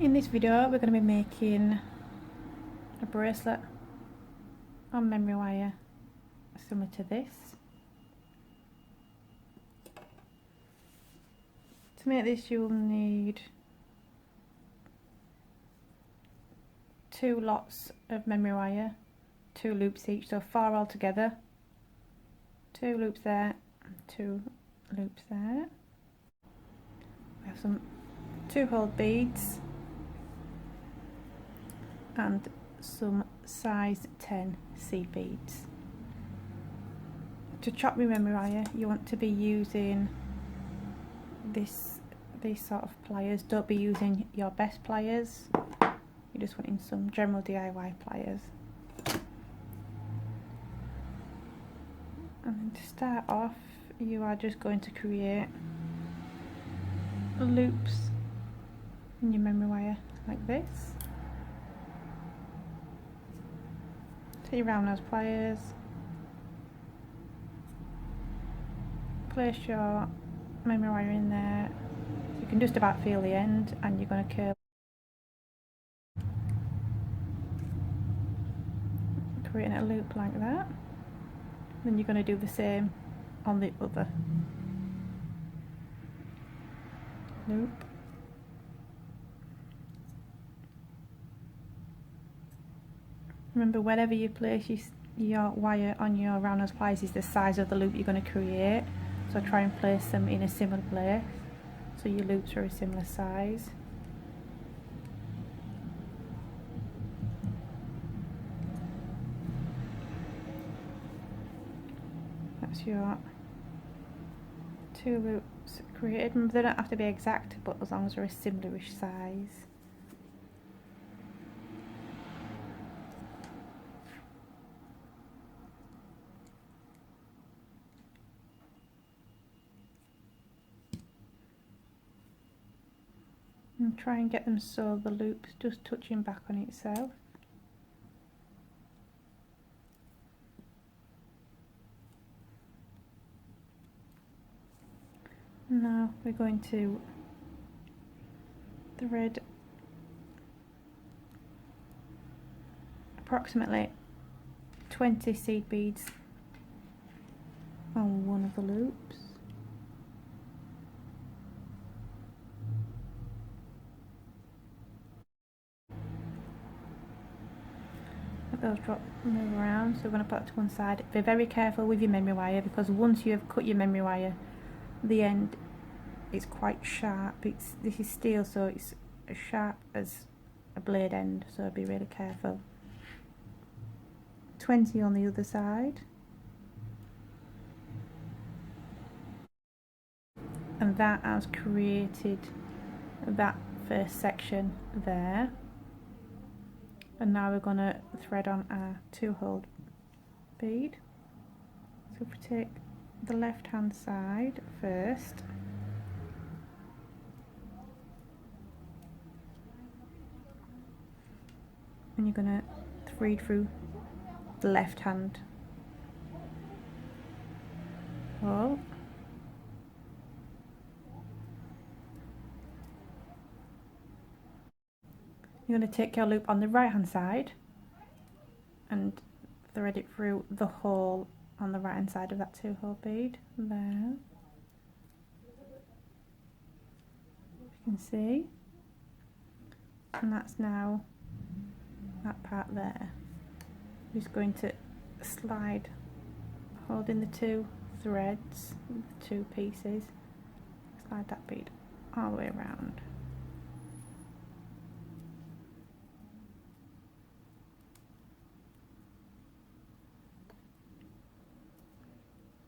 In this video we're going to be making a bracelet on memory wire similar to this. To make this you'll need 2 lots of memory wire, 2 loops each, so 4 altogether. 2 loops there, 2 loops there. We have some 2-hole beads and some size 10 seed beads. To chop your memory wire you want to be using these sort of pliers. Don't be using your best pliers, you're just wanting some general DIY pliers. And to start off you are just going to create loops in your memory wire like this. Take your round nose pliers, place your memory wire in there, so you can just about feel the end, and you're going to curl, creating a loop like that. Then you're going to do the same on the other loop. Remember, wherever you place your wire on your round nose pliers is the size of the loop you're going to create, so try and place them in a similar place so your loops are a similar size. That's your 2 loops created. Remember, they don't have to be exact, but as long as they're a similar-ish size. And try and get them so the loop's just touching back on itself. Now we're going to thread approximately 20 seed beads on one of the loops. Let those drop, move around, so we're going to put that to one side. Be very careful with your memory wire, because once you have cut your memory wire, the end is quite sharp. This is steel, so it's as sharp as a blade end, so be really careful. 20 on the other side, and that has created that first section there. And now we're going to thread on our 2-hole bead. So if we take the left hand side first, and you're going to thread through the left hand hole. You're going to take your loop on the right hand side and thread it through the hole on the right hand side of that 2-hole bead there. You can see, and that's now that part there. I'm just going to slide, holding the 2 threads, the 2 pieces, slide that bead all the way around.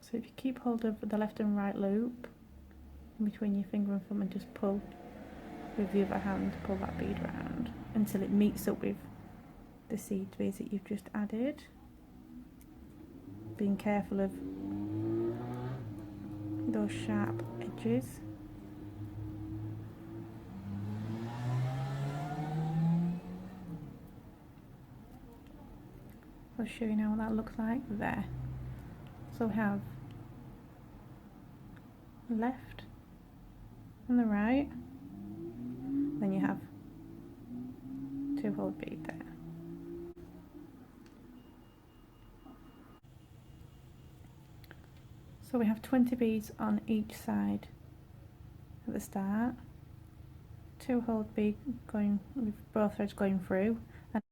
So if you keep hold of the left and right loop in between your finger and thumb and just pull with the other hand, pull that bead round until it meets up with the seed beads that you've just added. Being careful of those sharp edges. I'll show you now what that looks like there. So we have left and the right, then you have 2-hole bead there. So we have 20 beads on each side at the start, 2-hole bead going with both threads going through, and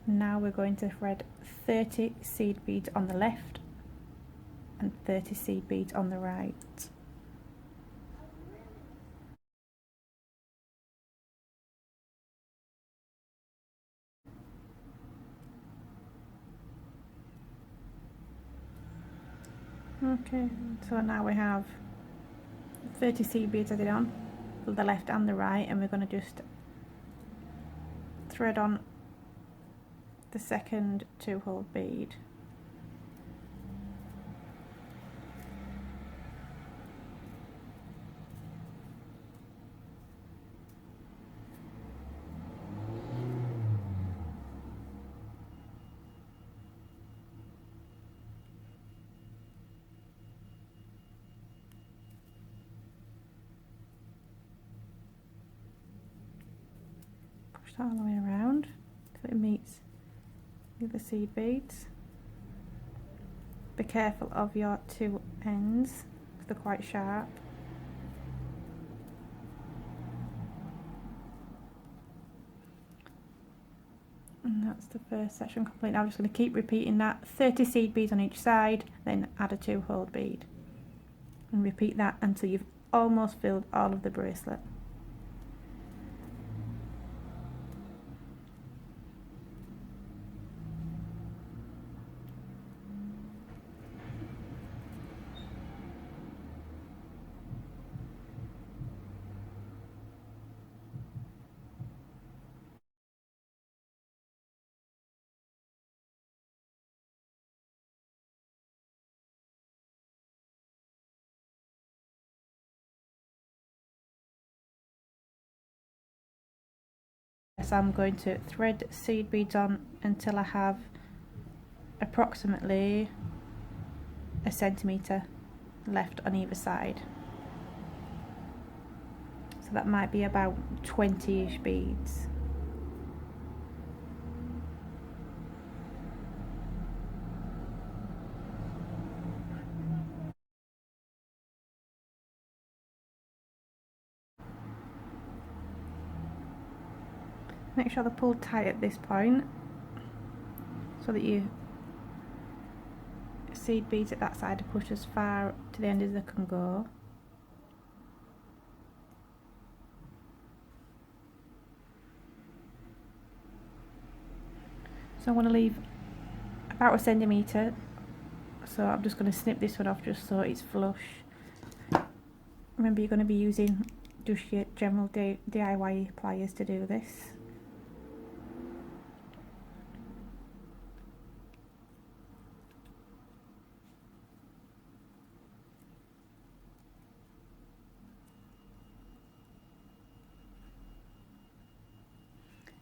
now we're going to thread 30 seed beads on the left and 30 seed beads on the right. Okay, so now we have 30 seed beads added on for the left and the right, and we're going to just thread on the second 2-hole bead. Push that all the way around so it meets the other seed beads. Be careful of your 2 ends, they're quite sharp. And that's the first section complete. Now I'm just going to keep repeating that, 30 seed beads on each side, then add a 2-hole bead. And repeat that until you've almost filled all of the bracelet. So I'm going to thread seed beads on until I have approximately a centimetre left on either side. So that might be about 20-ish beads. Make sure they're pulled tight at this point so that your seed beads at that side are pushed as far to the end as they can go. So I want to leave about a centimetre, so I'm just going to snip this one off just so it's flush. Remember, you're going to be using just your general DIY pliers to do this.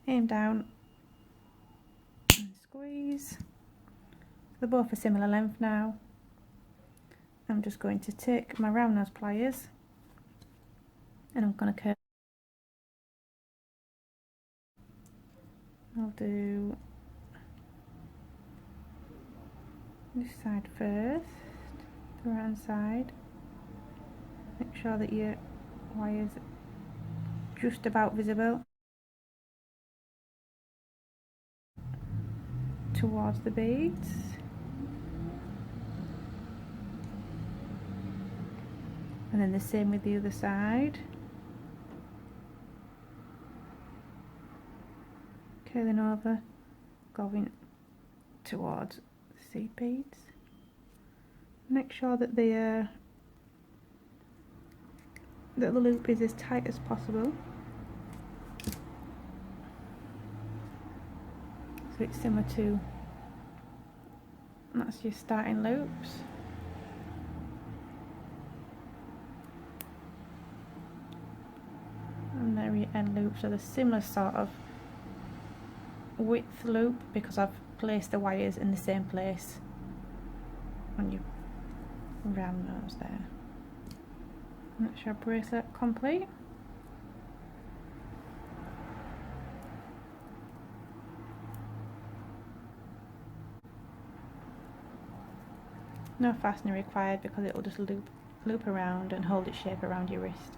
Aim down and squeeze. They're both a similar length now. I'm just going to take my round nose pliers and I'm going to curve. I'll do this side first, the right hand side. Make sure that your wire's just about visible towards the beads. And then the same with the other side. Curling over, going towards the seed beads. Make sure that the loop is as tight as possible. So it's similar to, that's your starting loops. And there your end loops are the similar sort of width loop because I've placed the wires in the same place on your round nose there. And that's your bracelet complete. No fastening required because it will just loop around and hold its shape around your wrist.